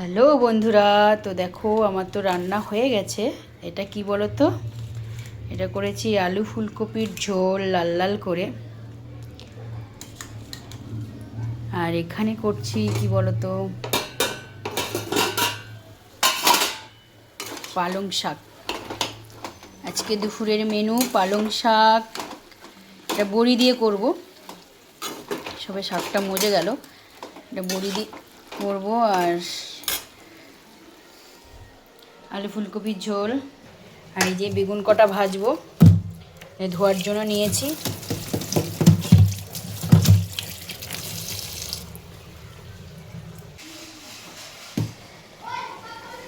Hello বন্ধুরা, তো দেখো আমার তো রান্না হয়ে গেছে। এটা কি বলো তো, এটা করেছি আলু ফুলকপির ঝোল লাল লাল করে। আর এখানে করছি কি বলো তো, পালং শাক। আজকে দুপুরের মেনু পালং শাক, এটা বড়ি দিয়ে করব। সবে শাকটা মজে গেল, এটা বড়ি দিয়ে করবো। আর আলু ফুলকপির ঝোল, আর এই যে বেগুন কটা ভাজবো, ধোয়ার জন্য নিয়েছি।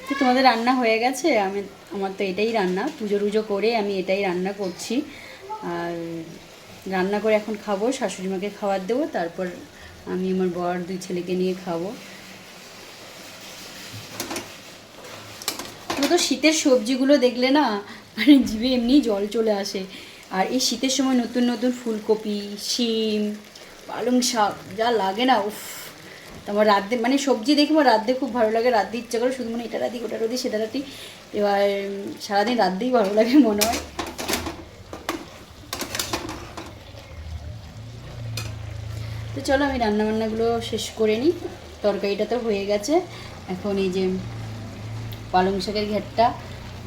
তো তোমাদের রান্না হয়ে গেছে? আমার তো এটাই রান্না, পুজো টুজো করে আমি এটাই রান্না করছি। আর রান্না করে এখন খাবো, শাশুড়ি মাকে খাবার দেবো, তারপর আমি আমার বর দুই ছেলেকে নিয়ে খাবো। তো শীতের সবজিগুলো দেখলে না, মানে জিভে এমনি জল চলে আসে। আর এই শীতের সময় নতুন নতুন ফুলকপি, শিম, পালং শাক যা লাগে না, উফ! তোমার রাঁধতে মানে সবজি দেখি আমার রাঁধতে খুব ভালো লাগে, রাঁধতে ইচ্ছা করে, শুধু মানে এটা রাঁধি ওটা রাঁধি সেটা রাঁধি। এবার সারাদিন রাঁধতেই ভালো লাগে মনে হয়। তো চলো আমি রান্নাবান্নাগুলো শেষ করে নিই। তরকারিটা তো হয়ে গেছে। এখন এই যে পালং শাকের ঘেরটা,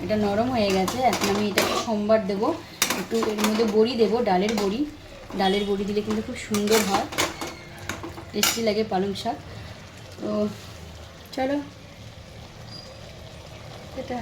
এটা নরম হয়ে গেছে। এখন আমি এটাকে সোমবার দেবো। একটু এর মধ্যে বড়ি দেবো, ডালের বড়ি। ডালের বড়ি দিলে কিন্তু খুব সুন্দর হয়, টেস্টি লাগে পালং শাক। তো চলো, এটা